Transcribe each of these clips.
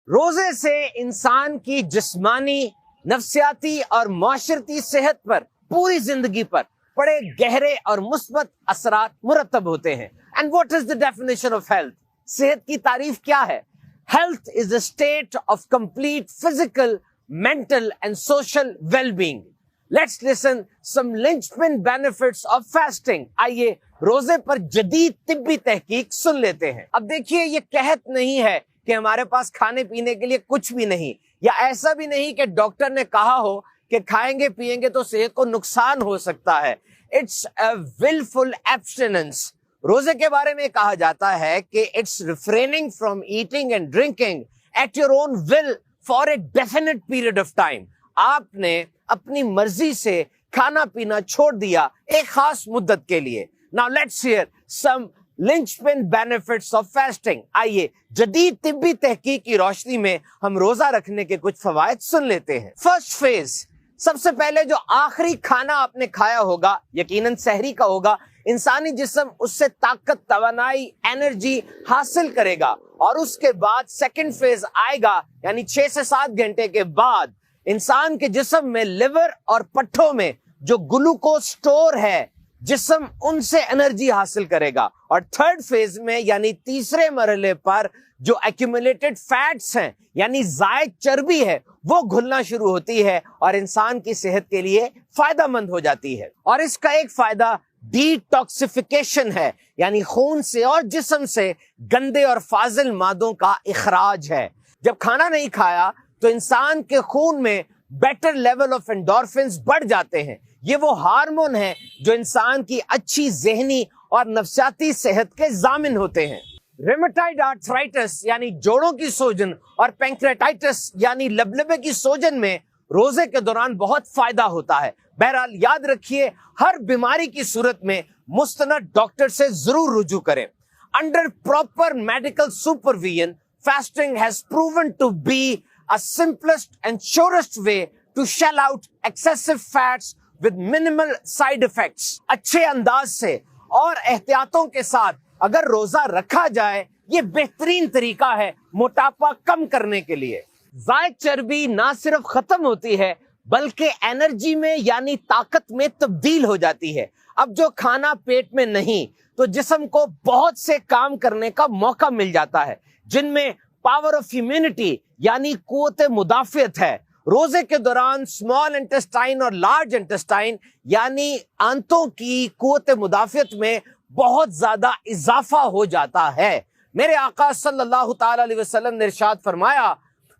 روزے سے انسان کی جسمانی، نفسیاتی اور معاشرتی صحت پر پوری زندگی پر بڑے گہرے اور مثبت اثرات مرتب ہوتے ہیں۔ And what is the definition of health? صحت کی تعریف کیا ہے؟ Health is a state of complete physical, mental and social well being. Let's listen some linchpin benefits of fasting. آئیے روزے پر جدید طبی تحقیق سن لیتے ہیں۔ اب دیکھیے، یہ قحط نہیں ہے کہ ہمارے پاس کھانے پینے کے لیے کچھ بھی نہیں، یا ایسا بھی نہیں کہ ڈاکٹر نے کہا ہو کہ کھائیں گے پیئیں گے تو صحت کو نقصان ہو سکتا ہے۔ It's a willful abstinence۔ روزے کے بارے میں کہا جاتا ہے کہ it's refraining from eating and drinking at your own will for a definite period of time۔ آپ نے اپنی مرضی سے کھانا پینا چھوڑ دیا ایک خاص مدت کے لیے۔ Now let's hear some linchpin benefits of fasting۔ آئیے جدید طبی تحقیق کی روشنی میں ہم روزہ رکھنے کے کچھ فوائد سن لیتے ہیں۔ فرسٹ فیز، سب سے پہلے جو آخری کھانا آپ نے کھایا ہوگا یقیناً سحری کا ہوگا، انسانی جسم اس سے طاقت، توانائی، انرجی حاصل کرے گا، اور اس کے بعد سیکنڈ فیز آئے گا، یعنی 6 سے 7 گھنٹے کے بعد انسان کے جسم میں لیور اور پٹھوں میں جو گلوکوز سٹور ہے، جسم ان سے انرجی حاصل کرے گا، اور تھرڈ فیز میں یعنی تیسرے مرحلے پر جو ایکومولیٹڈ فیٹس ہیں یعنی زائد چربی ہے وہ گھلنا شروع ہوتی ہے اور انسان کی صحت کے لیے فائدہ مند ہو جاتی ہے۔ اور اس کا ایک فائدہ ڈی ٹاکسیفیکیشن ہے، یعنی خون سے اور جسم سے گندے اور فاضل مادوں کا اخراج ہے۔ جب کھانا نہیں کھایا تو انسان کے خون میں بیٹر لیول آف انڈورفنز بڑھ جاتے ہیں۔ یہ وہ ہارمون ہیں جو انسان کی اچھی ذہنی اور نفسیاتی صحت کے ضامن ہوتے ہیں۔ ریمیٹائڈ آرتھرائٹس یعنی جوڑوں کی سوجن اور پینکریٹائٹس یعنی لبلبے کی سوجن میں روزے کے دوران بہت فائدہ ہوتا ہے۔ بہرحال یاد رکھیے، ہر بیماری کی صورت میں مستند ڈاکٹر سے ضرور رجوع کریں۔ Under proper medical supervision, fasting has proven to be a simplest and surest way to shell out excessive fats with minimal side effects۔ اچھے انداز سے اور احتیاطوں کے ساتھ اگر روزہ رکھا جائے، یہ بہترین طریقہ ہے موٹاپا کم کرنے کے لیے۔ زائد چربی نہ صرف ختم ہوتی ہے بلکہ انرجی میں یعنی طاقت میں تبدیل ہو جاتی ہے۔ اب جو کھانا پیٹ میں نہیں تو جسم کو بہت سے کام کرنے کا موقع مل جاتا ہے، جن میں پاور آف امیونٹی یعنی قوت مدافعت ہے۔ روزے کے دوران اسمال انٹسٹائن اور لارج انٹسٹائن یعنی آنتوں کی قوت مدافعت میں بہت زیادہ اضافہ ہو جاتا ہے۔ میرے آقا صلی اللہ تعالی علیہ وسلم نے ارشاد فرمایا،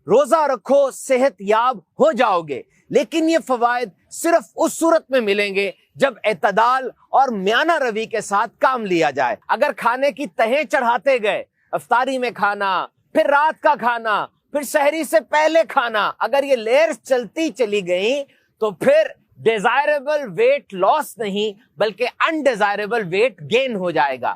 روزہ رکھو صحت یاب ہو جاؤ گے، لیکن یہ فوائد صرف اس صورت میں ملیں گے جب اعتدال اور میانہ روی کے ساتھ کام لیا جائے۔ اگر کھانے کی تہیں چڑھاتے گئے، افطاری میں کھانا، پھر رات کا کھانا، پھر سحری سے پہلے کھانا، اگر یہ لیئرز چلتی چلی گئیں تو پھر ڈیزائربل ویٹ لاس نہیں بلکہ انڈیزائربل ویٹ گین ہو جائے گا۔